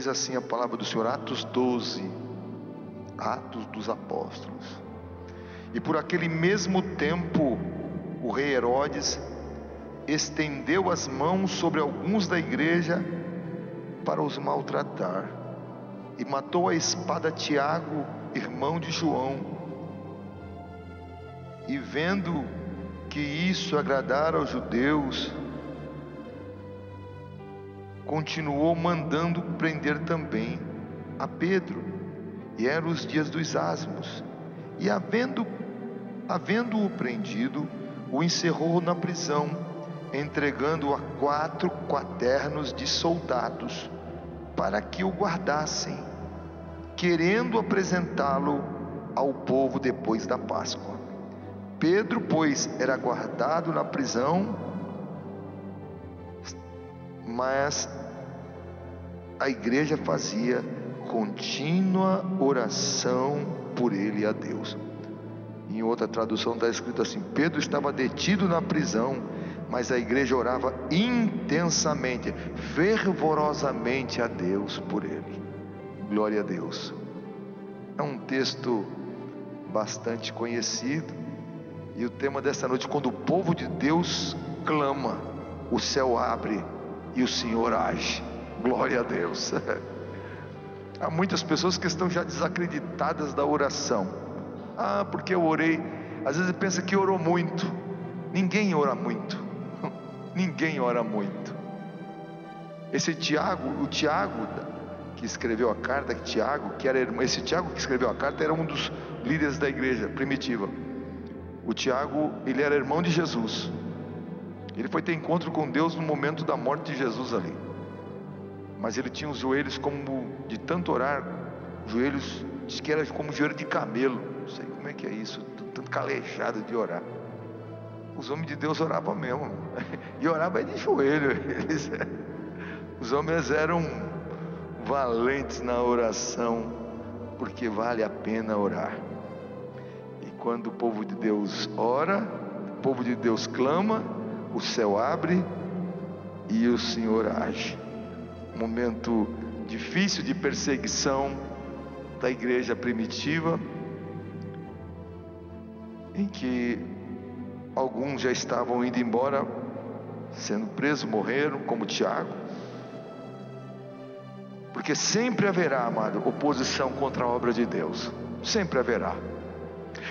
Diz assim a palavra do Senhor, Atos 12, Atos dos Apóstolos. E por aquele mesmo tempo, o rei Herodes estendeu as mãos sobre alguns da igreja para os maltratar, e matou a espada Tiago, irmão de João. E vendo que isso agradara aos judeus, continuou mandando prender também a Pedro. E eram os dias dos asmos, e havendo-o prendido, o encerrou na prisão, entregando-o a 4 quaternos de soldados, para que o guardassem, querendo apresentá-lo ao povo depois da Páscoa. Pedro, pois, era guardado na prisão, mas a igreja fazia contínua oração por ele a Deus. Em outra tradução está escrito assim: Pedro estava detido na prisão, mas a igreja orava intensamente, fervorosamente a Deus por ele. Glória a Deus. É um texto bastante conhecido, e o tema dessa noite: quando o povo de Deus clama, o céu abre e o Senhor age. Glória a Deus. Há muitas pessoas que estão já desacreditadas da oração. Porque eu orei. Às vezes pensa que orou muito. Ninguém ora muito. Ninguém ora muito. Esse Tiago, o Tiago que escreveu a carta, esse Tiago que escreveu a carta era um dos líderes da igreja primitiva. O Tiago, ele era irmão de Jesus. Ele foi ter encontro com Deus no momento da morte de Jesus ali. Mas ele tinha os joelhos como de tanto orar, joelhos, diz que era como joelho de camelo. Não sei como é que é isso, tanto calejado de orar. Os homens de Deus oravam mesmo, e oravam de joelho. Os homens eram valentes na oração, porque vale a pena orar. E quando o povo de Deus ora, o povo de Deus clama, o céu abre e o Senhor age. Um momento difícil de perseguição da igreja primitiva, em que alguns já estavam indo embora, sendo presos, morreram, como Tiago. Porque sempre haverá, amado, oposição contra a obra de Deus. Sempre haverá.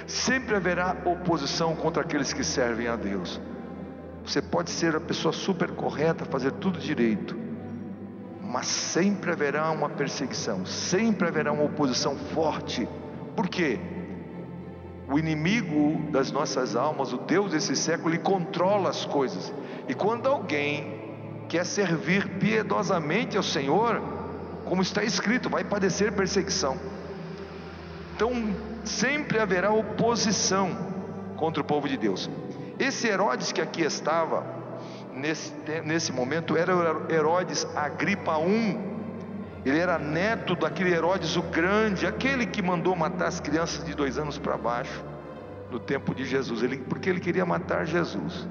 Sempre haverá oposição contra aqueles que servem a Deus. Você pode ser a pessoa super correta, fazer tudo direito, mas sempre haverá uma perseguição, sempre haverá uma oposição forte. Por quê? O inimigo das nossas almas, o Deus desse século, ele controla as coisas. E quando alguém quer servir piedosamente ao Senhor, como está escrito, vai padecer perseguição. Então sempre haverá oposição contra o povo de Deus. Esse Herodes que aqui estava nesse momento era Herodes Agripa I. Ele era neto daquele Herodes o Grande, aquele que mandou matar as crianças de 2 anos para baixo no tempo de Jesus, porque ele queria matar Jesus.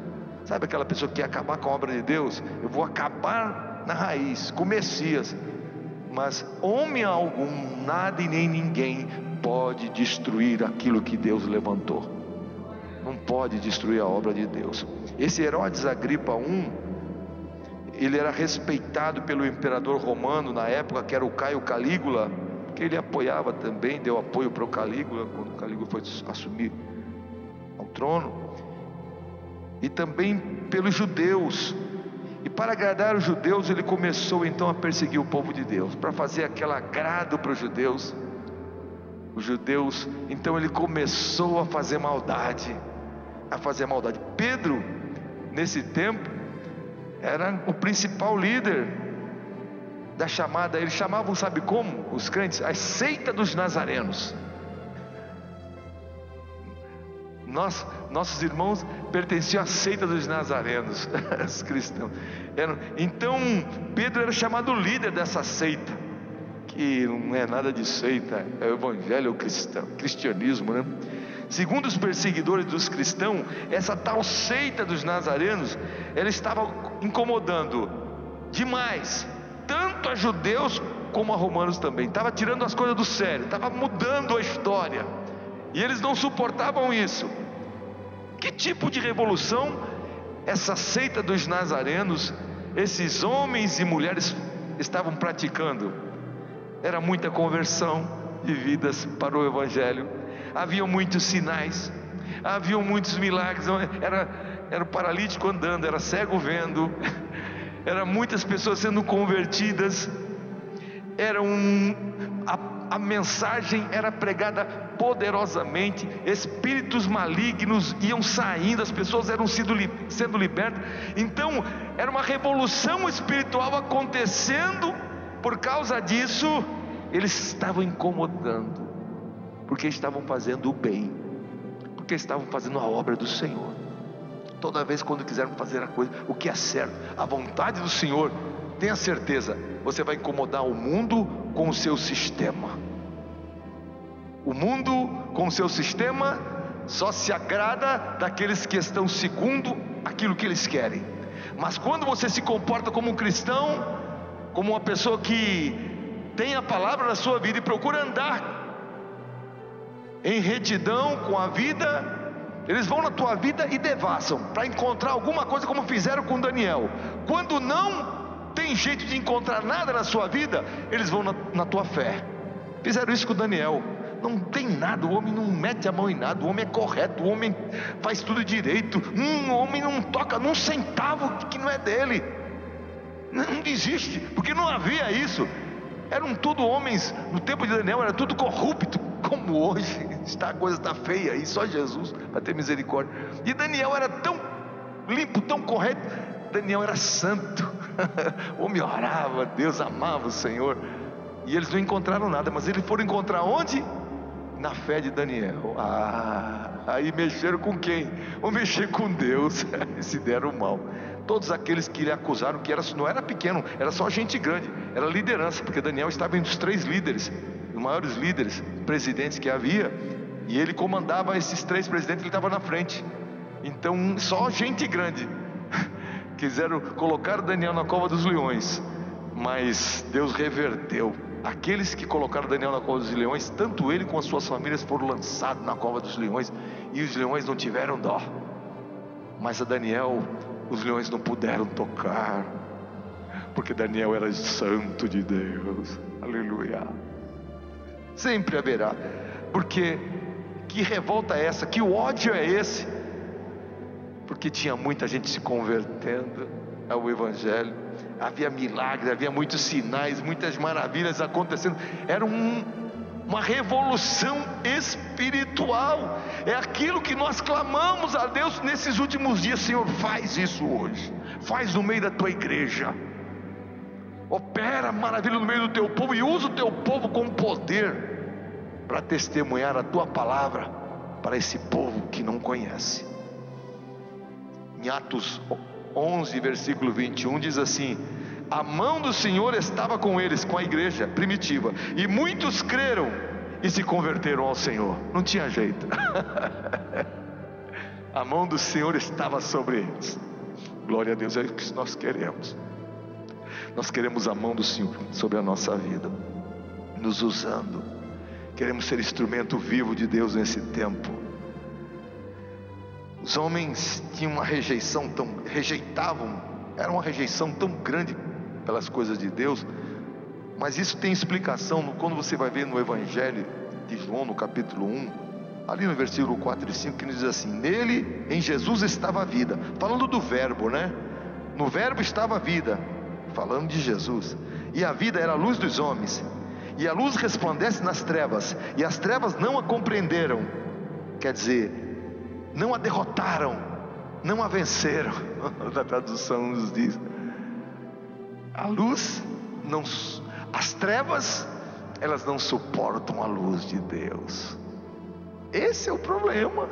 Sabe aquela pessoa que quer acabar com a obra de Deus? Eu vou acabar na raiz, com o Messias. Mas homem algum, nada e nem ninguém pode destruir aquilo que Deus levantou. Não pode destruir a obra de Deus. Esse Herodes Agripa I, ele era respeitado pelo imperador romano na época, que era o Caio Calígula, que ele apoiava também, deu apoio para o Calígula, quando o Calígula foi assumir ao trono. E também pelos judeus. E para agradar os judeus, ele começou então a perseguir o povo de Deus, para fazer aquele agrado para os judeus. Os judeus, então ele começou a fazer maldade. Pedro, nesse tempo, era o principal líder da chamada. Eles chamavam, sabe como? Os crentes, a seita dos nazarenos. Nossos irmãos pertenciam à seita dos nazarenos, os cristãos. Então Pedro era chamado líder dessa seita, que não é nada de seita, é o evangelho, é o cristianismo, né? Segundo os perseguidores dos cristãos, essa tal seita dos nazarenos, ela estava incomodando demais, tanto a judeus como a Romanos também, estava tirando as coisas do sério, estava mudando a história, e eles não suportavam isso. Que tipo de revolução essa seita dos nazarenos, esses homens e mulheres estavam praticando? Era muita conversão de vidas para o Evangelho, haviam muitos sinais, haviam muitos milagres, era o paralítico andando, era cego vendo, eram muitas pessoas sendo convertidas, a mensagem era pregada poderosamente, espíritos malignos iam saindo, as pessoas eram sendo libertas. Então era uma revolução espiritual acontecendo. Por causa disso, eles estavam incomodando, porque estavam fazendo o bem, porque estavam fazendo a obra do Senhor. Toda vez quando quiserem fazer a coisa, o que é certo, a vontade do Senhor, tenha certeza, você vai incomodar o mundo com o seu sistema. O mundo com o seu sistema só se agrada daqueles que estão segundo aquilo que eles querem. Mas quando você se comporta como um cristão, como uma pessoa que tem a palavra na sua vida e procura andar em retidão com a vida, eles vão na tua vida e devassam para encontrar alguma coisa, como fizeram com Daniel. Quando não tem jeito de encontrar nada na sua vida, eles vão na tua fé. Fizeram isso com Daniel. Não tem nada, o homem não mete a mão em nada, o homem é correto, o homem faz tudo direito, o homem não toca num centavo que não é dele. Não desiste, porque não havia isso. Eram tudo homens, no tempo de Daniel era tudo corrupto, como hoje está, a coisa está feia, e só Jesus para ter misericórdia. E Daniel era tão limpo, tão correto. Daniel era santo, o homem orava, Deus amava o Senhor. E eles não encontraram nada, mas eles foram encontrar onde? Na fé de Daniel. Aí mexeram com quem? Vão mexer com Deus. E se deram mal. Todos aqueles que lhe acusaram, que não era pequeno, era só gente grande, era liderança, porque Daniel estava entre os 3 líderes, os maiores líderes, presidentes que havia, e ele comandava esses 3 presidentes, ele estava na frente. Então só gente grande quiseram colocar Daniel na cova dos leões, mas Deus reverteu. Aqueles que colocaram Daniel na cova dos leões, tanto ele como as suas famílias foram lançados na cova dos leões, e os leões não tiveram dó. Mas a Daniel, os leões não puderam tocar, porque Daniel era santo de Deus. Aleluia. Sempre haverá, porque que revolta é essa? Que ódio é esse? Porque tinha muita gente se convertendo ao Evangelho, havia milagres, havia muitos sinais, muitas maravilhas acontecendo. Era uma revolução espiritual. É aquilo que nós clamamos a Deus nesses últimos dias. Senhor, faz isso hoje, faz no meio da tua igreja, opera maravilha no meio do teu povo, e usa o teu povo com poder para testemunhar a tua palavra para esse povo que não conhece. Em Atos 11, versículo 21 diz assim: a mão do Senhor estava com eles, com a igreja primitiva, e muitos creram e se converteram ao Senhor. Não tinha jeito. A mão do Senhor estava sobre eles. Glória a Deus, é o que nós queremos. Nós queremos a mão do Senhor sobre a nossa vida, nos usando. Queremos ser instrumento vivo de Deus nesse tempo. Os homens tinham uma rejeição era uma rejeição tão grande pelas coisas de Deus. Mas isso tem explicação quando você vai ver no Evangelho de João, no capítulo 1, ali no versículo 4 e 5, que nos diz assim: nele, em Jesus estava a vida. Falando do verbo, né? No verbo estava a vida, falando de Jesus. E a vida era a luz dos homens, e a luz resplandece nas trevas, e as trevas não a compreenderam. Quer dizer, não a derrotaram, não a venceram. A tradução nos diz: a luz não, as trevas, elas não suportam a luz de Deus. Esse é o problema.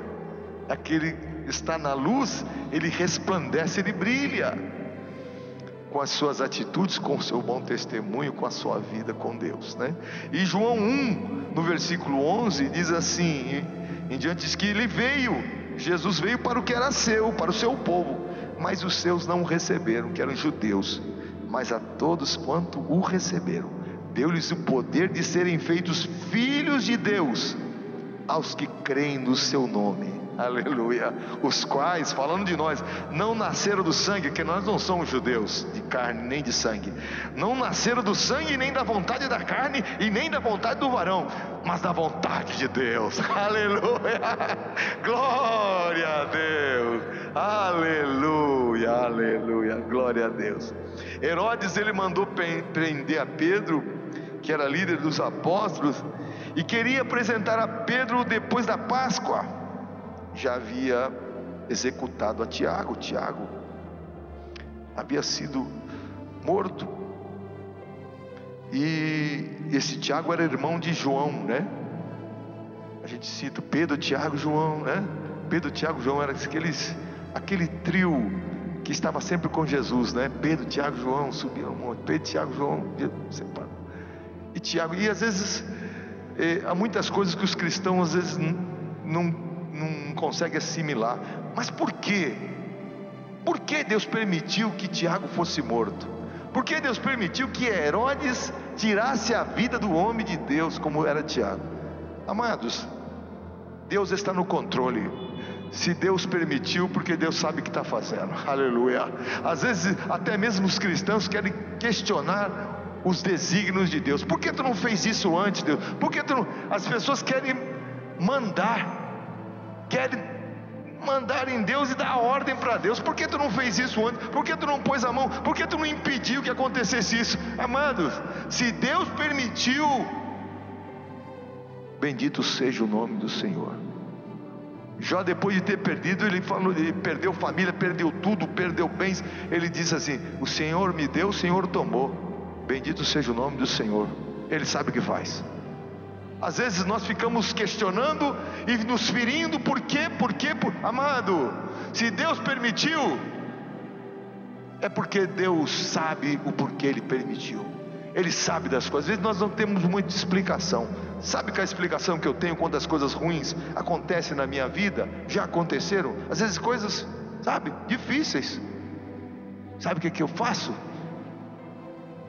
Aquele que está na luz, ele resplandece, ele brilha com as suas atitudes, com o seu bom testemunho, com a sua vida com Deus, né? E João 1, no versículo 11, diz assim em diante, diz que ele veio, Jesus veio para o que era seu, para o seu povo, mas os seus não o receberam, que eram judeus. Mas a todos quanto o receberam, deu-lhes o poder de serem feitos filhos de Deus aos que creem no seu nome. Aleluia. Os quais, falando de nós, não nasceram do sangue, porque nós não somos judeus de carne nem de sangue, não nasceram do sangue nem da vontade da carne e nem da vontade do varão, mas da vontade de Deus. Aleluia. Glória a Deus. Aleluia, aleluia, glória a Deus. Herodes, ele mandou prender a Pedro, que era líder dos apóstolos, e queria apresentar a Pedro depois da Páscoa. Já havia executado a Tiago. Tiago havia sido morto, e esse Tiago era irmão de João, né? A gente cita Pedro, Tiago, João, né? Pedro, Tiago, João era aquele trio que estava sempre com Jesus, né? Pedro, Tiago, João subiam ao monte. Pedro, Tiago, João separado. E Tiago, e às vezes há muitas coisas que os cristãos às vezes não conseguem assimilar. Mas por quê? Por que Deus permitiu que Tiago fosse morto? Por que Deus permitiu que Herodes tirasse a vida do homem de Deus como era Tiago? Amados, Deus está no controle. Se Deus permitiu, porque Deus sabe o que está fazendo. Aleluia. Às vezes até mesmo os cristãos querem questionar os desígnios de Deus. Por que tu não fez isso antes, Deus? Por que tu não... As pessoas querem mandar em Deus e dar ordem para Deus. Por que tu não fez isso antes? Por que tu não pôs a mão? Por que tu não impediu que acontecesse isso? Amados, se Deus permitiu, bendito seja o nome do Senhor. Jó, depois de ter perdido, ele falou, ele perdeu família, perdeu tudo, perdeu bens. Ele disse assim: o Senhor me deu, o Senhor tomou. Bendito seja o nome do Senhor. Ele sabe o que faz. Às vezes nós ficamos questionando e nos ferindo. Por quê? Amado, se Deus permitiu, é porque Deus sabe o porquê Ele permitiu. Ele sabe das coisas. Às vezes nós não temos muita explicação. Sabe que a explicação que eu tenho quando as coisas ruins acontecem na minha vida, já aconteceram, às vezes coisas, sabe, difíceis. Sabe o que eu faço?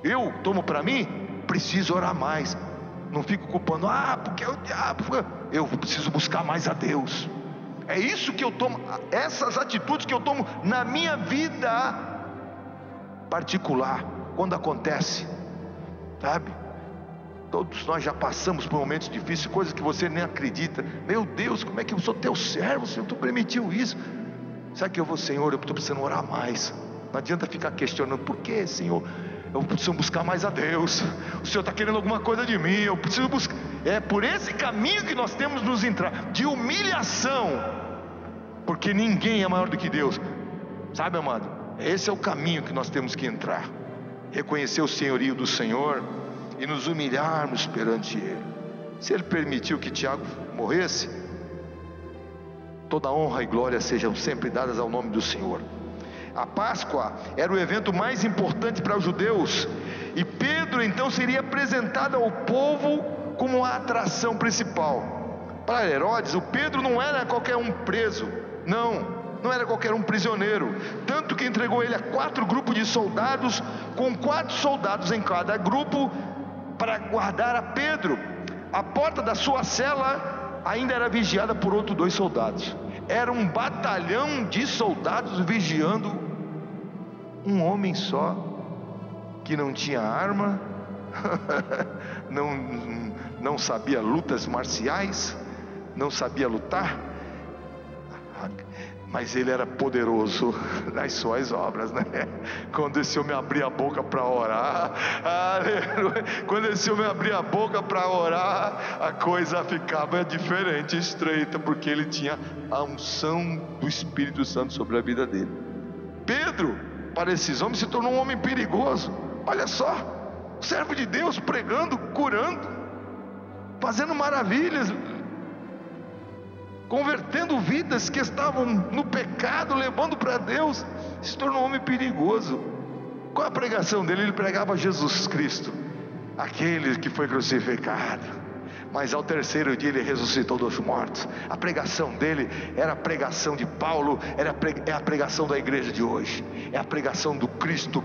Eu tomo para mim, preciso orar mais. Não fico culpando, porque é o diabo. Eu preciso buscar mais a Deus. É isso que eu tomo, essas atitudes que eu tomo na minha vida particular, quando acontece, sabe? Todos nós já passamos por momentos difíceis, coisas que você nem acredita. Meu Deus, como é que eu sou teu servo, Senhor, tu permitiu isso? Sabe que eu vou, Senhor, eu estou precisando orar mais. Não adianta ficar questionando, por que, Senhor? Eu preciso buscar mais a Deus. O Senhor está querendo alguma coisa de mim, eu preciso buscar. É por esse caminho que nós temos de nos entrar, de humilhação, porque ninguém é maior do que Deus, sabe, amado? Esse é o caminho que nós temos que entrar, reconhecer o senhorio do Senhor e nos humilharmos perante Ele. Se Ele permitiu que Tiago morresse, toda honra e glória sejam sempre dadas ao nome do Senhor. A Páscoa era o evento mais importante para os judeus, e Pedro então seria apresentado ao povo como a atração principal. Para Herodes, o Pedro não era qualquer um preso, não era qualquer um prisioneiro, tanto que entregou ele a 4 grupos de soldados, com 4 soldados em cada grupo, para guardar a Pedro. A porta da sua cela ainda era vigiada por outros 2 soldados. Era um batalhão de soldados vigiando um homem só, que não tinha arma, não sabia lutas marciais, não sabia lutar, mas ele era poderoso nas suas obras, né? Quando esse homem abria a boca para orar, aleluia, quando esse homem abria a boca para orar, a coisa ficava diferente, estreita, porque ele tinha a unção do Espírito Santo sobre a vida dele. Pedro, para esses homens, se tornou um homem perigoso. Olha só, servo de Deus, pregando, curando, fazendo maravilhas, convertendo vidas que estavam no pecado, levando para Deus. Se tornou um homem perigoso. Qual a pregação dele? Ele pregava Jesus Cristo, aquele que foi crucificado, mas ao 3º dia ele ressuscitou dos mortos. A pregação dele era a pregação de Paulo, é a pregação da igreja de hoje, é a pregação do Cristo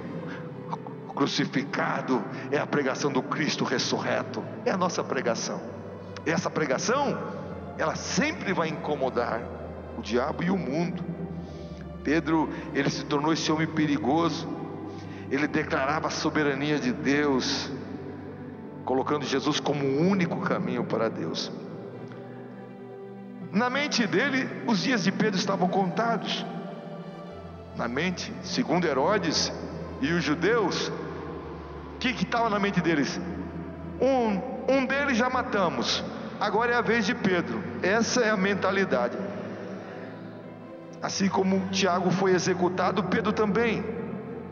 crucificado, é a pregação do Cristo ressurreto, é a nossa pregação. E essa pregação, ela sempre vai incomodar o diabo e o mundo. Pedro, ele se tornou esse homem perigoso. Ele declarava a soberania de Deus, colocando Jesus como o único caminho para Deus. Na mente dele, os dias de Pedro estavam contados. Na mente, segundo Herodes e os judeus, o que estava na mente deles? Um deles já matamos, agora é a vez de Pedro. Essa é a mentalidade. Assim como Tiago foi executado, Pedro também.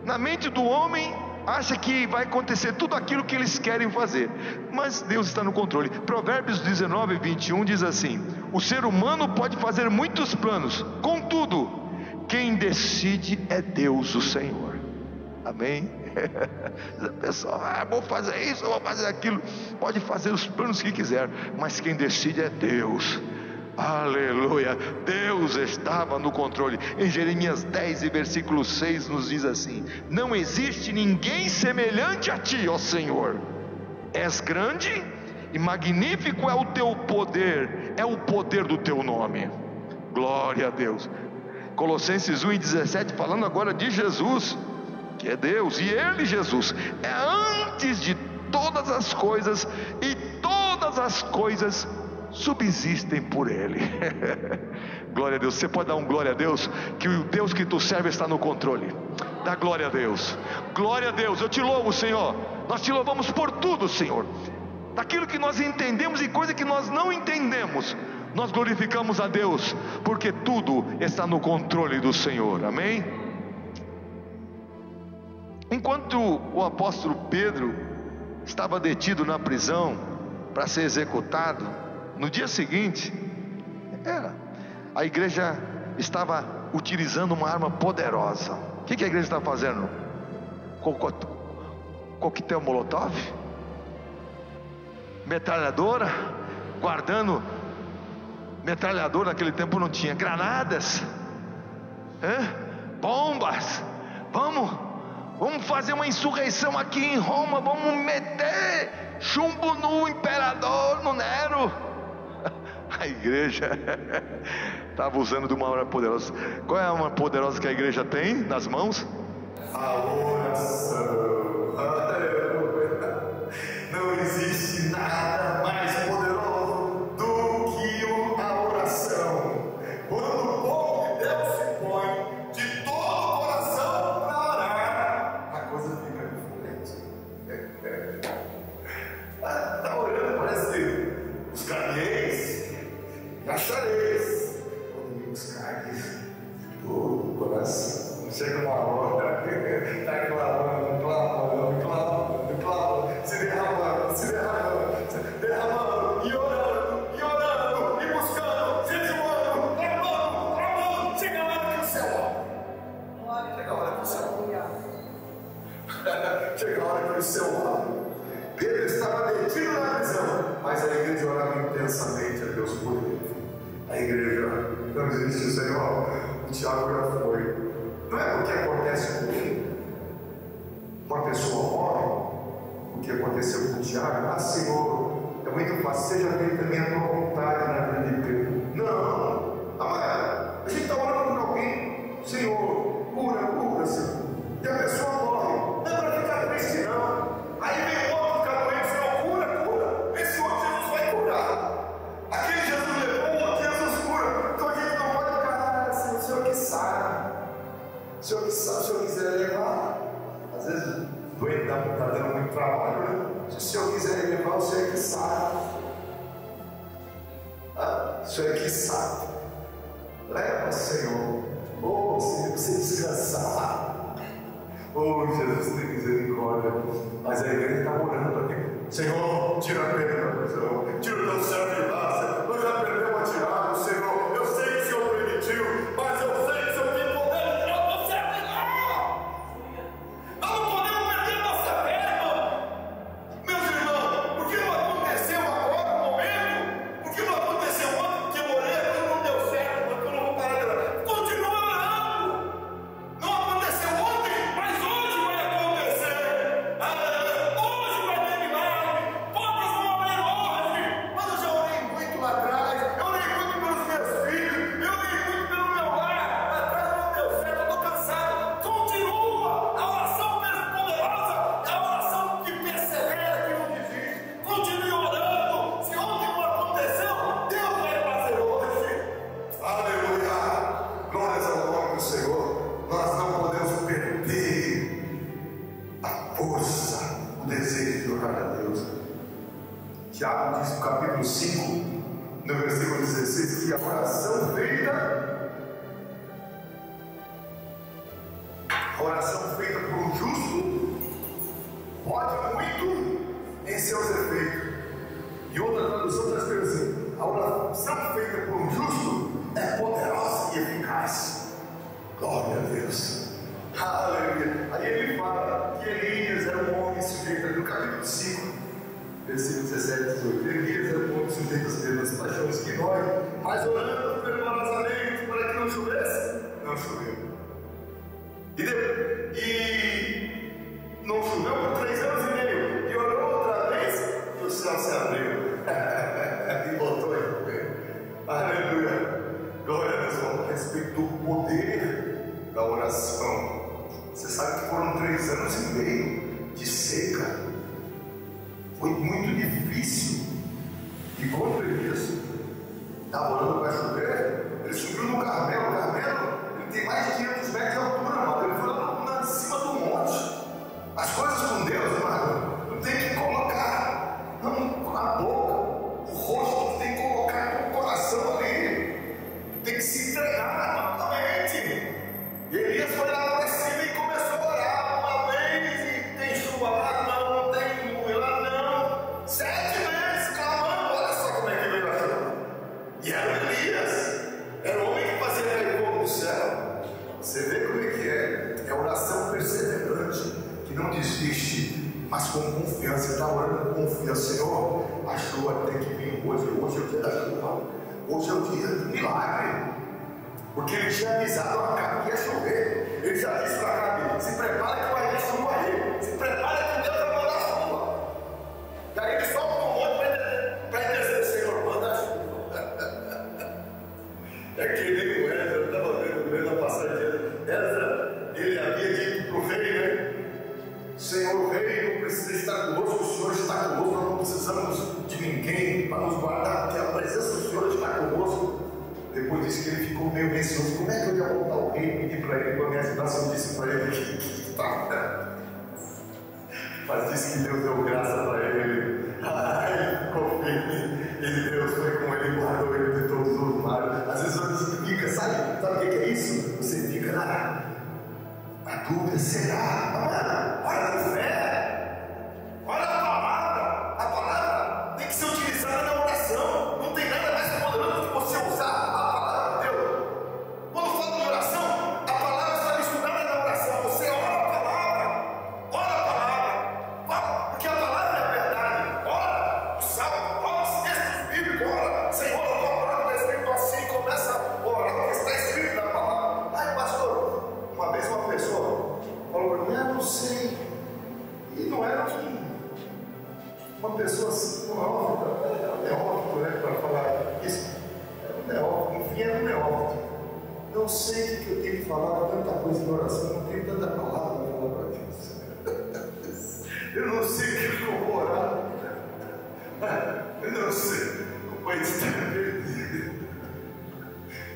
Na mente do homem, acha que vai acontecer tudo aquilo que eles querem fazer, mas Deus está no controle. Provérbios 19, 21 diz assim: o ser humano pode fazer muitos planos, contudo, quem decide é Deus, o Senhor. Amém? A pessoa, vou fazer isso, vou fazer aquilo. Pode fazer os planos que quiser, mas quem decide é Deus. Aleluia, Deus estava no controle. Em Jeremias 10 e versículo 6 nos diz assim: não existe ninguém semelhante a ti, ó Senhor. És grande e magnífico é o teu poder, é o poder do teu nome. Glória a Deus. Colossenses 1:17, falando agora de Jesus, que é Deus, e Ele, Jesus, é antes de todas as coisas, e todas as coisas subsistem por Ele. Glória a Deus. Você pode dar um glória a Deus, que o Deus que tu serve está no controle. Dá glória a Deus. Glória a Deus. Eu te louvo, Senhor. Nós te louvamos por tudo, Senhor. Daquilo que nós entendemos e coisa que nós não entendemos, nós glorificamos a Deus, porque tudo está no controle do Senhor. Amém? Enquanto o apóstolo Pedro estava detido na prisão para ser executado, no dia seguinte, a igreja estava utilizando uma arma poderosa. O que a igreja está fazendo? Coquetel Molotov? Metralhadora? Guardando metralhadora, naquele tempo não tinha. Granadas? Bombas? Vamos fazer uma insurreição aqui em Roma. Vamos meter chumbo no imperador, no Nero. A igreja estava usando de uma arma poderosa. Qual é a arma poderosa que a igreja tem nas mãos? A oração. Não existe nada mais poderoso do que a oração. Quando o povo de Deus se põe de todo o coração para orar, a coisa fica diferente. Está orando, parece buscareis e achareis. Quando me buscareis de todo o coração, chega uma hora, está clamando, se derramando, e orando, e buscando, jejuando, clamando, chega a hora que o céu abre. Chega a hora que o céu abre. Chega a hora que o céu abre. Pedro estava detido na prisão, mas a igreja orava intensamente a Deus por ele. A igreja não existe, Senhor. O Tiago já foi. Não é porque acontece comigo. Uma pessoa morre, o que aconteceu com o Tiago. Senhor, é muito fácil, seja feita também a tua vontade na vida de Pedro. Não, a gente está orando por alguém, Senhor, cura, Senhor. E a pessoa morre, não é para ficar triste, não. Aí vem outro ficar doente, Senhor, cura. Esse outro Jesus vai curar. Aquele Jesus levou, outro Jesus cura. Então a gente não pode ficar assim, o Senhor que sabe. O Senhor que sabe, se o Senhor quiser levar. Às vezes o doente está dando muito trabalho, né? Se o Senhor quiser levar, o Senhor que sabe. O Senhor que sabe. Leva, Senhor. Senhor, você descansar. Jesus, tem misericórdia. Mas a igreja está orando aqui. Senhor, tira a pena da prisão. Tira o teu servo de lá, Senhor. Nós já perdemos a tirada, Senhor. Eu sei que o Senhor permitiu, mas eu sei que o Senhor tem poder de tirar o teu servo de lá. Nós não podemos perder nossa fé, meus irmãos. Por que não aconteceu agora no momento? Por que não aconteceu ontem? Porque eu orei, mas não deu certo. Mas eu não vou parar de orar. Continua orando. Não aconteceu ontem, mas hoje vai acontecer. 5, no versículo 16, que a oração feita por um justo pode muito em seus efeitos. E outra tradução está escrito assim: a oração feita por um justo é poderosa e eficaz. Glória a Deus. Aleluia. Aí ele fala que Elias era um homem sujeito, no capítulo 5, versículo 17 e 18. Elias era um homem sujeito às mesmas paixões que nós, mas orando fervorosamente para que não chovesse, não choveu. E não choveu por 3 anos e meio. E orou outra vez, e o céu se abriu. E voltou a chover. Aleluia. Glória a Deus. A respeito do poder da oração. Você sabe que foram 3 anos e meio de seca. Foi muito difícil. E quando Elias estava orando para chover, ele subiu no Carmelo. O Carmelo, ele tem mais de 500 metros de altura, amado. Ele foi lá em cima do monte. As coisas com Deus, amado, não tem que colocar na boca, o rosto, tem que colocar no coração ali. Tem que se entregar totalmente. E Elias foi lá para cima e começou a orar uma vez, e tem chuva lá, não tem nuvem lá, não. 7 vezes clamando, olha só como é que veio a chuva. E era Elias, era o homem que fazia cair fogo do céu. Você vê como é que é? É oração perseverante, que não desiste, mas com confiança. Está orando com confiança. Senhor, a chuva tem que vir hoje. Hoje é o dia da chuva. Hoje é o dia do milagre. Porque ele tinha avisado a Acabe que ia chover. Ele já disse para Acabe: se prepara que vai vir chuva aí. Se prepara que Deus vai mandar chuva. Daí ele solta um monte para interceder: Senhor, manda a chuva. É que nem o Ezra, eu estava vendo a passagem. Ezra, ele havia dito para o rei, né? Senhor rei, não precisa estar conosco, o Senhor está conosco, nós não precisamos de ninguém para nos guardar, porque a presença do Senhor está conosco. Depois disse que ele ficou meio receoso: como é que eu ia voltar ao rei e pedir para ele para me ajudar se eu disse para ele que estava? Mas disse que Deus deu graça para ele. Ele ficou firme, e Deus foi com ele e guardou ele de todos os males. Às vezes você fica, sabe o que é isso? Você fica lá, a dúvida: será? Olha a fé, olha a palavra tem que ser utilizada na oração. Não tem nada mais poderoso do que você usar a palavra de Deus. Quando fala de oração, a palavra está misturada na oração. Você ora a palavra, porque a palavra é a verdade. Ora o salmo, ora os textos bíblicos, ora: Senhor, a tua palavra está escrito assim. Começa a orar o que está escrito na palavra. Ai, pastor, uma vez uma pessoa falou para mim: não sei. E não era uma pessoa assim, neófito, né, para falar isso. Era um neófito, enfim, era um neófito. Não sei o que eu tenho que falar, tanta coisa em oração, não tenho tanta palavra para falar para Deus. Eu não sei o que eu vou orar. Eu não sei. O país está perdido.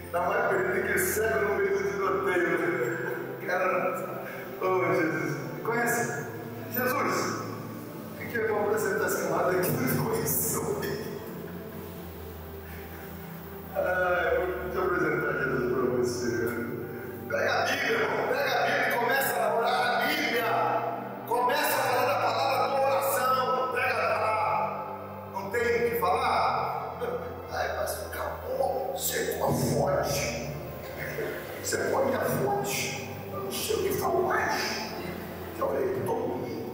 Está mais perdido que cego no meio do tiroteio. Cara, oh Jesus, conhece? Jesus, o que eu vou apresentar essa camada aqui? Não conheceu. Deixa eu apresentar Jesus para você. Pega a Bíblia, irmão. Pega a Bíblia e começa a orar a Bíblia. Começa a falar da palavra da oração. Pega lá. Não tem o que falar? Ai, mas acabou. Secou a fonte. Secou a minha fonte. Eu não sei o que falar mais. Já orei por todo mundo.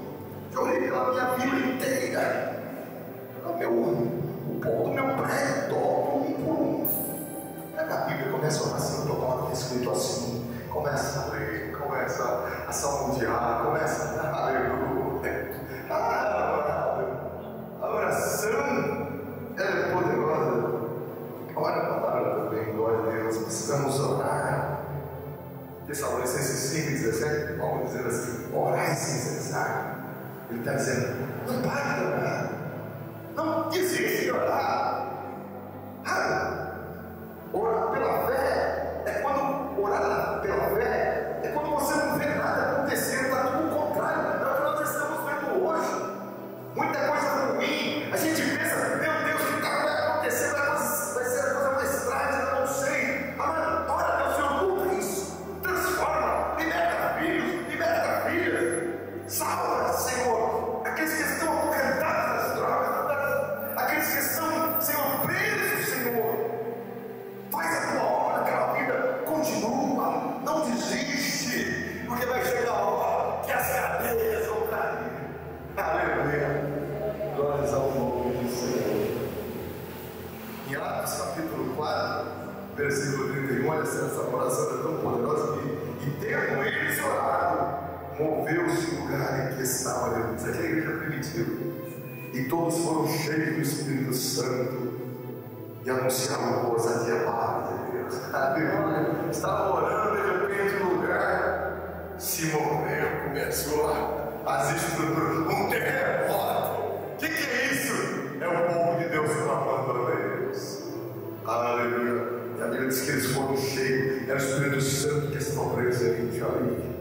Já orei pela minha vida inteira. O povo do meu prédio, todo um por um. Pega a Bíblia, começa a orar assim, está escrito assim. Começa a ler, começa a salmodiar, começa a aleluia. A oração, ela é poderosa. Olha a palavra também, glória a Deus. Precisamos orar. Tessalonicenses 5:17, Paulo dizendo assim: orai sem cessar. Ele está dizendo: não pare de orar, não desiste de orar. Orar pela fé é quando você não vê nada acontecendo, está tudo o contrário. É o que nós estamos vendo hoje. Muita coisa ruim. A gente pensa: meu Deus, o que está acontecendo? versículo 31, olha, essa oração é tão poderosa e tendo eles orado, moveu-se o lugar em que estava. Isso aqui é a igreja primitiva. E todos foram cheios do Espírito Santo e anunciavam ousadia a palavra de Deus. Aleluia. Estavam orando, de repente o lugar se moveu, começou as estruturas, um terremoto. O que é isso? É o povo de Deus clamando a Deus. Aleluia. E a Bíblia diz que eles foram cheios, era o Espírito Santo que estava presente ali.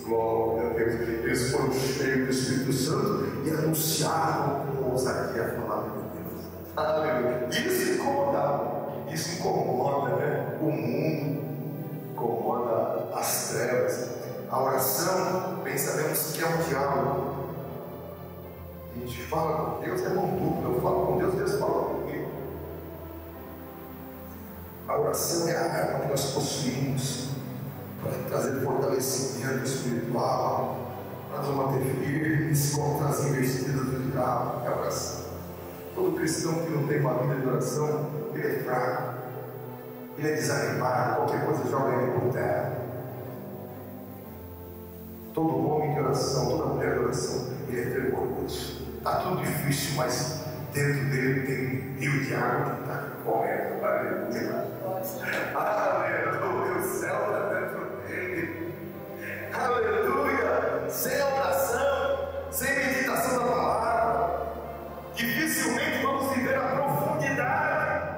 Glória a Deus. Eles foram cheios do Espírito Santo e anunciaram com ousadia a palavra de Deus. Aleluia. Isso incomoda, né? O mundo, incomoda as trevas. A oração, bem sabemos que é um diálogo. A gente fala com Deus, é mão dupla. Eu falo com Deus, Deus fala comigo. A oração é a arma que nós possuímos para trazer fortalecimento espiritual, para nos manter firmes contra as investidas do diabo. É a oração. Todo cristão que não tem uma vida de oração, ele é fraco, ele é desanimado, qualquer coisa joga ele por terra. Todo homem de oração, toda mulher de oração, ele é fervoroso. Está tudo difícil, mas dentro dele tem um rio de água que está correndo. Aleluia. Aleluia. O céu está dentro dele. Aleluia. Sem oração, sem meditação da palavra, dificilmente vamos viver a profundidade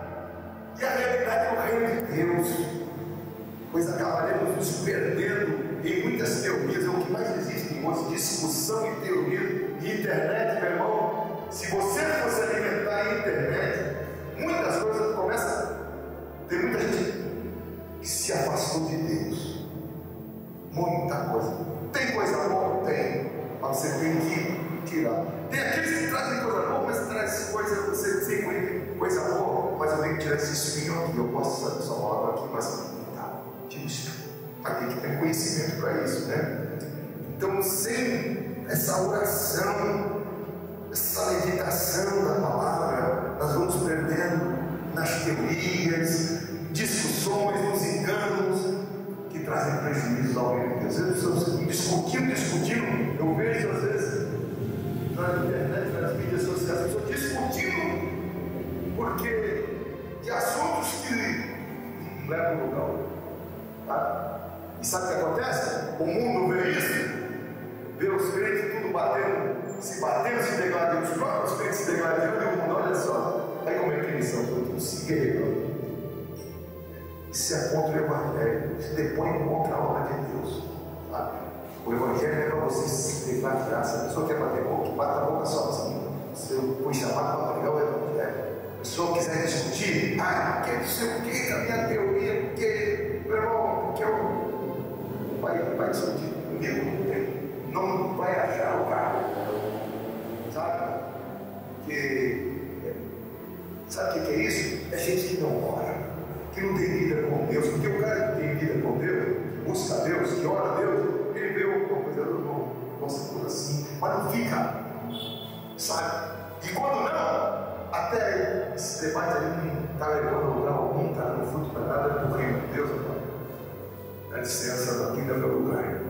e a realidade do reino de Deus, pois acabaremos nos perdendo em muitas teorias. É o que mais existe em hoje, discussão e teoria e internet, meu irmão. Se você fosse alimentar a internet, muitas coisas começam. Tem muita gente que se afastou de Deus. Muita coisa. Tem coisa boa? Tem. Mas você tem que tirar. Tem aqueles que trazem coisa boa, mas traz coisa, você sem coisa boa, mas eu tenho que tirar esse espinho aqui. Eu posso saber sua palavra aqui, mas tá, tira o espinho. Mas tem que ter conhecimento para isso, né? Então, sem essa oração, essa meditação da palavra, nós vamos perdendo nas teorias, discussões, nos enganos que trazem prejuízo ao reino de Deus. Às vezes pessoas discutindo, eu vejo às vezes na internet, nas mídias sociais, pessoas discutindo porque de assuntos que não levam lugar. Tá? E sabe o que acontece? O mundo vê isso, vê os crentes tudo batendo, se degladiando, os próprios crentes se degladiando, e o mundo, olha só, aí como é que eles são, todos se guerreando. Isso é contra o Evangelho, se depõe contra a obra de Deus. Sabe? O Evangelho é para você se degladiar. Se a pessoa quer bater boca, bata a boca sozinha. Você foi chamado para pregar o Evangelho. A pessoa quiser discutir, quer não sei o que, a minha teoria, porque, meu irmão, porque eu vai discutir comigo, não vai achar o carro, sabe? Sabe o que é isso? É gente que não ora, que não tem vida com Deus, porque o cara que tem vida com Deus, que busca Deus, que ora a Deus, ele vê alguma coisa, não gosta por assim, mas não fica, sabe? E quando não, até esse debate ali não está levando a lugar algum, está dando fruto para nada do reino de Deus, irmão. Dá licença da vida pelo lugar.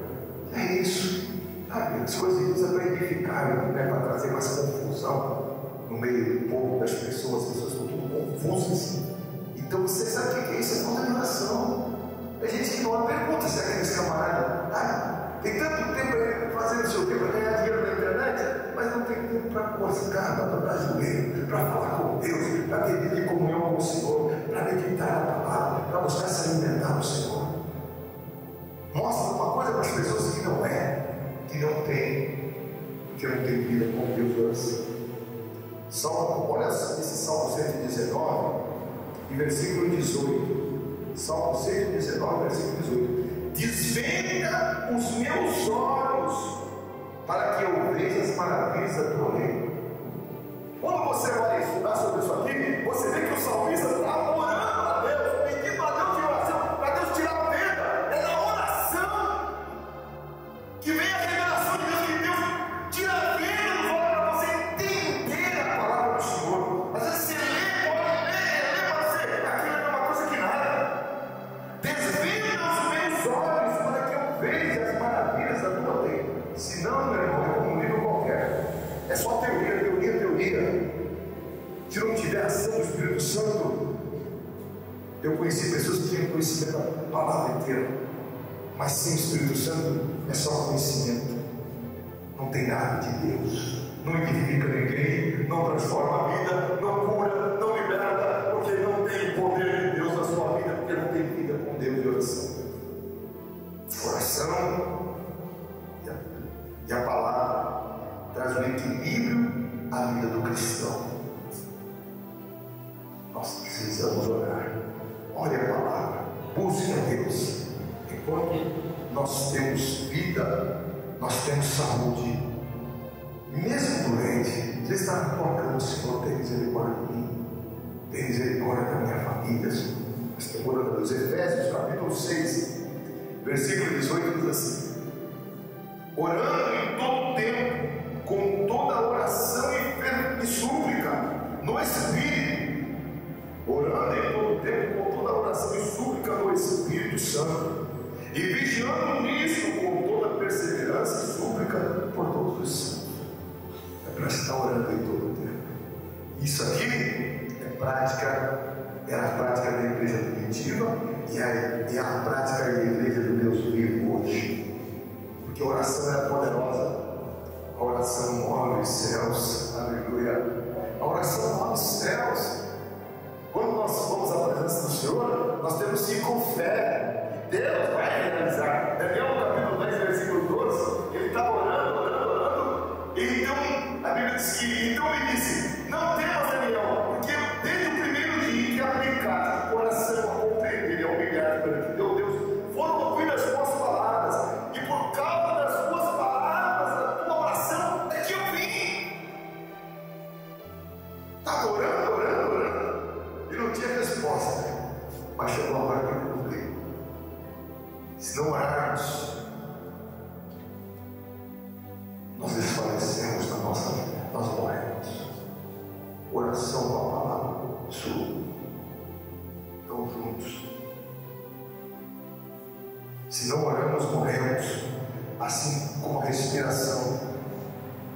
É isso. As coisas de Deus é para edificar, não é para trazer mais confusão no meio do povo, das pessoas. As pessoas estão tudo confusas. Então você sabe o que é isso? É contaminação. A gente que não pergunta se aqueles camaradas tem tanto tempo fazendo o seu tempo para ganhar dinheiro na internet, mas não tem tempo para buscar, para dobrar joelho, para falar com Deus, para ter vida de comunhão com o Senhor, para meditar na palavra, para buscar se alimentar no Senhor. Mostra uma coisa para as pessoas que não tem vida com Deus. Olha esse Salmo 119, e versículo 18. Salmo 119, versículo 18. Desvenda os meus olhos para que eu veja as maravilhas da tua lei. Quando você vai estudar sobre isso aqui, você vê que o salmista está orando a Deus, pedindo a Deus de oração, para Deus tirar a venda. É na oração que vem a revelação de Deus, que Deus tira a venda dos olhos para você entender a palavra do Senhor. Às vezes você lê, pode ler para você, aquilo é uma coisa que nada. Espírito Santo, eu conheci pessoas que tinham conhecimento da palavra inteira, mas sem o Espírito Santo é só conhecimento, não tem nada de Deus, não edifica ninguém, não transforma a vida, não cura, não liberta, porque não tem poder de Deus na sua vida, porque não tem vida com Deus de oração. Oração e a palavra traz um equilíbrio à vida do cristão. Nós precisamos orar. Ore a palavra, busque a Deus. Enquanto nós temos vida, nós temos saúde. E mesmo doente, você está na tua cama, Senhor, tem misericórdia de mim, tem misericórdia da minha família, Senhor. Estamos orando a Deus. Efésios capítulo 6, versículo 18 diz assim: orando em todo tempo, com toda oração e súplica, no Espírito. Orando em todo tempo, com toda oração e súplica no Espírito Santo, e vigiando nisso com toda perseverança e súplica por todos os santos. É para estar orando em todo tempo. Isso aqui é prática, era a prática da igreja primitiva e é a prática da igreja do Deus vivo hoje. Porque a oração era poderosa, a oração move os céus, aleluia. A oração move os céus. Quando nós vamos à presença do Senhor, nós temos que ir com fé, e Deus vai realizar. Daniel, capítulo 10, versículo 12, ele estava orando, e então a Bíblia diz que, então ele disse: não temas, Daniel, porque desde o primeiro dia que aplicar o coração a compreender e a humilhar perante teu Deus, foram ouvidas as tuas palavras, e por causa das tuas palavras, da tua oração, é que eu vim. Estava orando, e não tinha resposta, mas chegou a hora de cumprir. Se não orarmos, nós desfalecemos na nossa vida, nós morremos. Oração com a palavra sua, estão juntos. Se não oramos, morremos, assim como a respiração.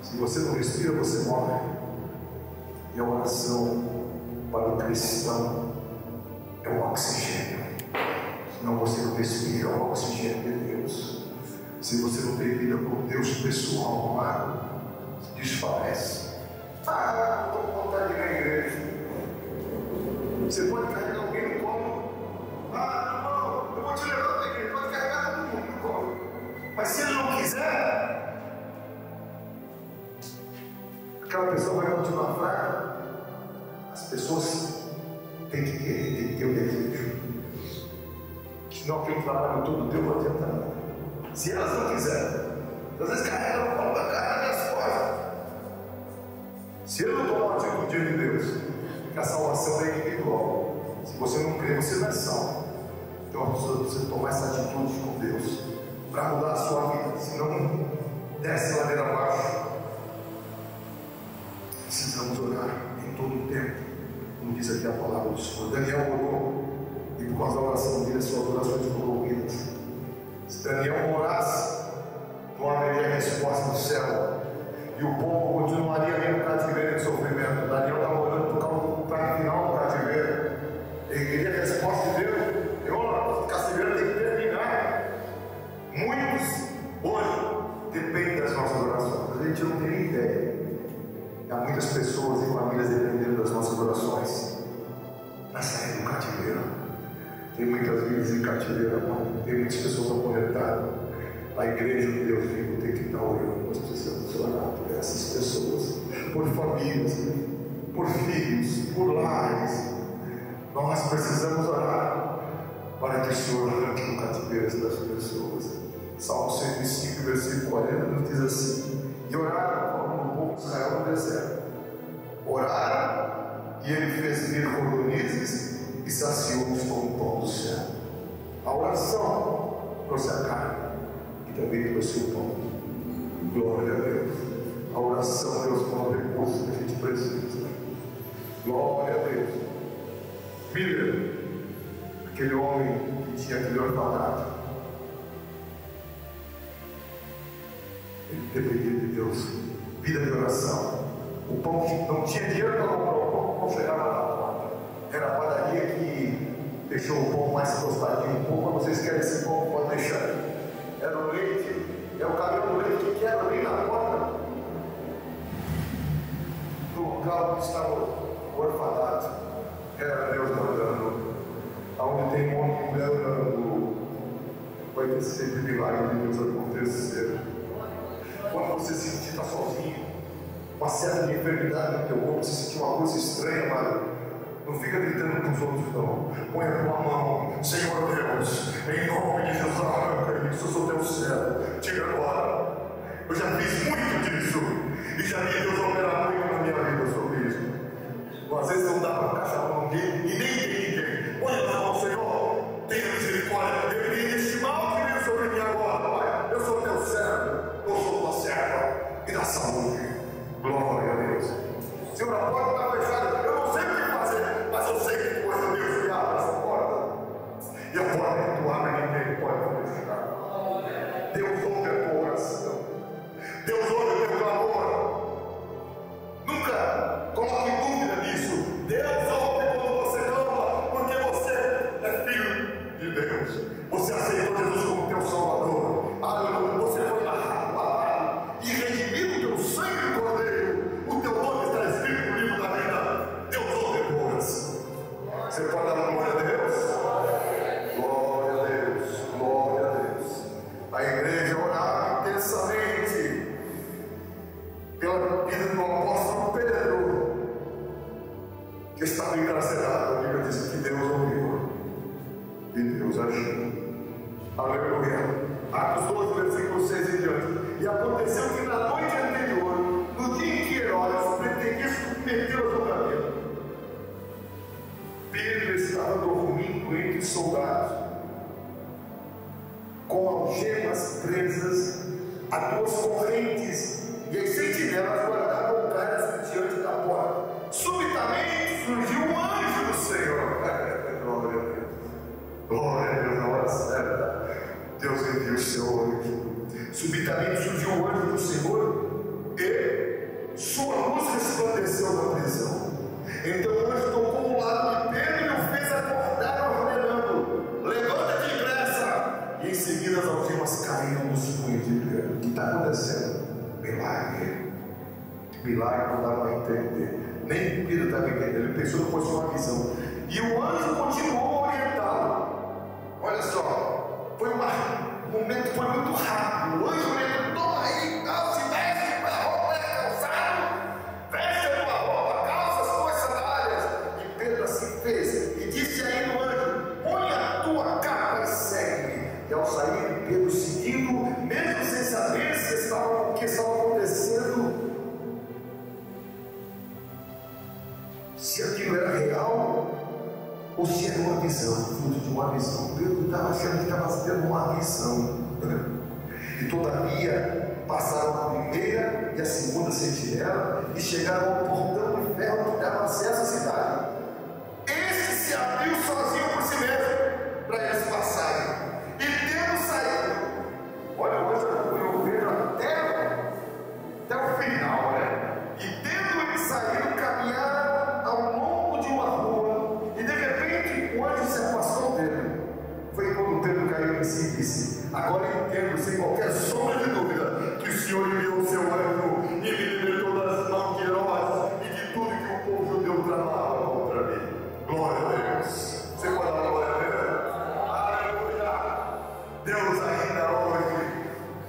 Se você não respira, você morre. E a oração para o cristão é o oxigênio. Senão você não respira o oxigênio de Deus. Se você não tem vida com Deus pessoal, amado, se desfalece. Ah, não estou com vontade de ir na igreja. Você pode carregar alguém no colo. Ah, não, eu vou te levar para a igreja. Pode carregar todo mundo no colo. Mas se ele não quiser, aquela pessoa vai continuar fraca. As pessoas têm que querer, têm que ter o desejo. Senão aquele trabalho todo teu não adianta nada. Se elas não quiserem, às vezes carregam o pau da cara das costas. Se ele não tomar uma atitude de Deus, que a salvação é individual. Se você não crê, você não é salvo. Então você tomar essa atitude com Deus para mudar a sua vida. Senão desce a ladeira abaixo. Precisamos orar em todo o tempo, como diz aqui a palavra do Senhor. Daniel orou, e por causa da oração dele, suas orações foram ouvidas. Se Daniel orasse, não haveria resposta do céu, e o povo continuaria ali no cativeiro em sofrimento. Daniel estava orando por causa do prazo final do cativeiro. Ele queria a resposta de Deus. O cativeiro tem que terminar. Muitos hoje dependem das nossas orações, a gente não tem nem ideia. Há muitas pessoas e famílias dependendo das nossas orações na saída do cativeiro. Tem muitas vidas em cativeiro, amado. Tem muitas pessoas acorrentadas. A igreja do Deus vivo tem que estar orando. Nós precisamos orar por essas pessoas, por famílias, por filhos, por lares. Nós precisamos orar para que o Senhor arranque o cativeiro das pessoas. Salmo 105, versículo 40 nos diz assim: e oraram como o povo de Israel no deserto. Oraram e ele fez vir cordonizes e saciou-os com o pão do céu. A oração trouxe a carne e também trouxe o pão. Glória a Deus. A oração, Deus, é um recurso que a gente precisa. Glória a Deus. Miller, aquele homem que tinha aquele orfanato, ele dependia de Deus. Vida de oração. O pão que não tinha dinheiro para comprar o pão, não chegava na porta. Era a padaria que deixou o pão mais tostadinho um pouco. Vocês querem esse pão? Pode deixar. Era o leite, é o caminhão do leite que quebra ali na porta do local que estava o orfanato. Era Deus mandando. Aonde tem homem e mulher orando, vai ter sempre milagre de Deus acontecer. Quando você se sentir está sozinho, uma certa enfermidade no teu corpo, você sentir uma coisa estranha, amado, não fica gritando com os outros, não. Põe a tua mão, Senhor Deus, em nome de Jesus, arranca isso, eu sou teu servo, tira agora. Eu já fiz muito disso, e já vi Deus operar muito na minha vida sobre isso. Às vezes não dá para encaixar com ninguém, e nem tem ninguém. Põe a mão, Senhor, tenha misericórdia, repreende este mal que veio sobre mim agora, Pai. Eu sou teu servo, eu sou tua serva, e dá saúde. Glória a Deus. Senhor, a porta está fechada, eu não sei o que fazer, mas eu sei que tu és Deus que abre essa porta. E a porta que tu abre, ninguém pode fechar. Deus ouve a tua oração. Deus ouve o teu clamor. Nunca coloque dúvida nisso. Deus ouve quando você clama, porque você é filho de Deus. Você aceitou Jesus como teu Salvador. Aleluia. Você foi lavado e redimido pelo sangue do Cordeiro. O teu nome está escrito no livro da vida. Deus ouve a tua oração. Você pode dar glória a Deus? Glória a Deus. Glória a Deus. A igreja orava intensamente pela vida do apóstolo Pedro, que estava encarcerado. A Bíblia diz que Deus ouviu e Deus agiu. Aleluia. Atos 12, versículo 6 em diante. E aconteceu que na noite anterior, no dia em que Herodes pretendia submeter o julgamento, Pedro estava dormindo entre os soldados, com algemas presas a duas correntes, e as sentinelas guardavam caras diante da porta. Subitamente surgiu um anjo do Senhor. Glória a Deus. Glória a Deus, na hora certa. Deus enviou o seu anjo. Subitamente surgiu o anjo do Senhor e sua luz resplandeceu na prisão. Então o anjo tocou o lado de Pedro e o fez acordar, ordenando: levanta-te depressa. E em seguida as algemas caíram nos punhos de Pedro. O que está acontecendo? Milagre. Milagre não dá para entender. Nem Pedro estava entendendo. Ele pensou que fosse uma visão. E o anjo continuou a orientá-lo. Olha só, foi um momento que foi muito rápido. O anjo orientou: toma aí, se veste, põe a roupa, calçado, veste a tua roupa, calça as tuas sandálias. E Pedro assim fez. E disse ainda o anjo: põe a tua capa e segue-me. E ao sair, Pedro seguindo, mesmo sem saber o que estava acontecendo, se aquilo era real ou se era uma visão, fruto de uma visão. Pedro estava achando que estava tendo uma visão. E todavia passaram a primeira e a segunda sentinela e chegaram ao portão de ferro que dava acesso à cidade. Este se abriu sozinho por si mesmo para eles passarem. E tendo saído, olha, hoje eu vejo até o final, né? E tendo eles saído, caminharam ao longo de uma rua, e de repente o anjo se afastou dele. Foi quando Pedro caiu em si e disse: agora entendo sem qualquer sombra de dúvida que o Senhor enviou o seu anjo e me libertou das mãos de Herodes e de tudo que o povo judeu tramava contra mim. Glória a Deus. Você pode dar glória a Deus? Aleluia. Deus ainda hoje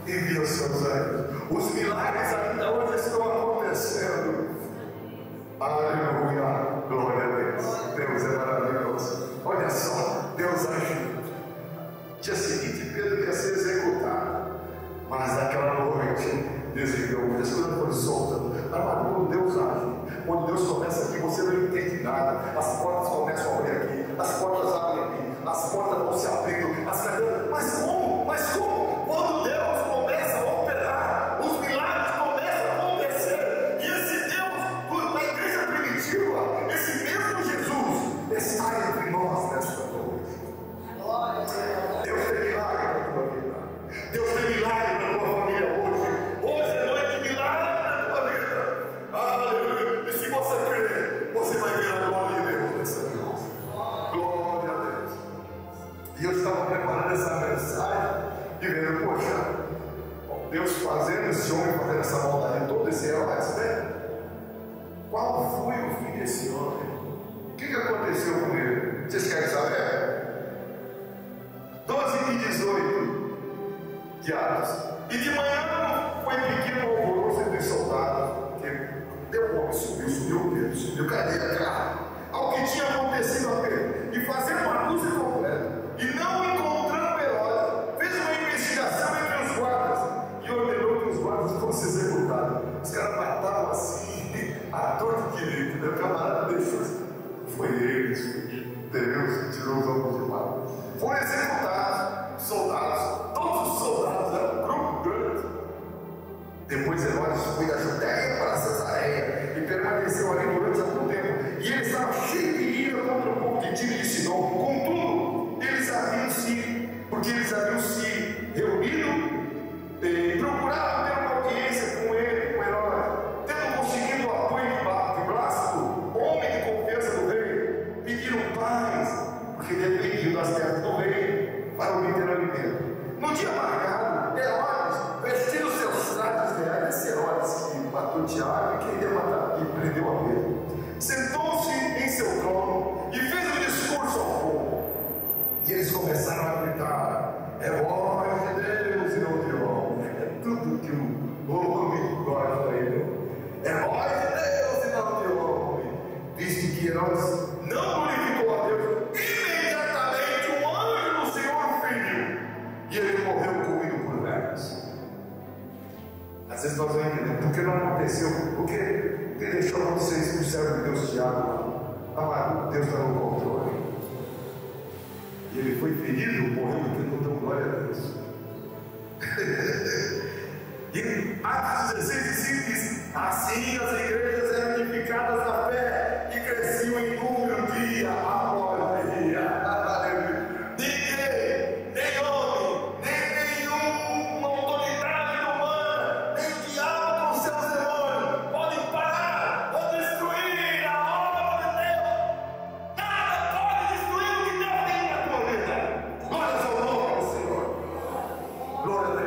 envia os seus anjos. Os milagres ainda hoje estão acontecendo. Aleluia. Glória a Deus. Deus é maravilhoso. Olha só, Deus agiu. Dia seguinte, Pedro ia ser executado. Mas naquela noite, Deus enviou. As coisas foram soltas. Amado, quando Deus age, quando Deus começa aqui, você não entende nada. As portas começam a abrir aqui. As portas abrem aqui. As portas vão se abrindo. As cadeiras. Mas como? Mas como? Quando Deus começa a operar, os milagres começam a acontecer. E esse Deus, da igreja primitiva, esse mesmo Jesus, está entre nós nesta noite. Deus tem milagre na tua vida. Deus tem milagre na tua família hoje. Hoje é noite de milagre na tua vida. Aleluia. E se você crer, você vai ver a glória de Deus nessa noite. E eu estava preparando essa mensagem e vendo, poxa, Deus fazendo esse homem, fazendo essa maldade, todo esse Herodes, né? Qual foi o fim desse homem? O que aconteceu com ele? Vocês querem saber? 12 e 18 de Atos. E de manhã foi pequeno alvoroço entre os soldados, porque deu homem, subiu Pedro, subiu cadeira, cara, ao que tinha acontecido a Pedro, e fazendo uma luz completa, e não encontrando Herodes, fez uma investigação entre os guardas, e ordenou que os guardas fossem executados. Os caras matavam assim, a torta direito, né? O camarada deixou, foi eles, Deus tirou os homens de lá. Foram executados, soldados, todos os soldados, era um grupo grande. Depois Herodes foi da Judéia para Cesareia e permaneceu ali durante algum tempo. E ele estava cheio de ira contra o povo de Tiro e de Sidom. Contudo, eles haviam se reunido e procuraram ter uma audiência com ele, com Herodes, tendo conseguido o apoio de Blástico, homem de confiança do rei. Pediram paz, porque dependiam das terras do rei para obter alimento. No dia marcado, Herodes, vestindo seus trajes reais, esse Herodes que matou Tiago e queria matar e prendeu a Pedro, sentou-se em seu trono e fez um discurso ao povo. E eles começaram a gritar: é voz de Deus e não de homem. É tudo que o homem gosta aí, é voz de Deus e não de homem. Visto que Herodes não glorificou a Deus, imediatamente um anjo do Senhor o feriu, e ele morreu comido por velhos. Às vezes nós vamos entender por que não aconteceu, por que deixou acontecer isso com o servo de Deus Tiago. Amado, Deus está no controle. E ele foi ferido, morreu porque não deu glória a Deus. E Atos 16:5 diz: assim as igrejas eram edificadas na fé e cresciam em número dia após dia. Ninguém, nem homem, nem nenhuma autoridade humana, nem o diabo com seus demônios podem parar ou destruir a obra de Deus. Nada pode destruir o que Deus tem na tua vida. Glória ao nome do Senhor. Glória a Deus.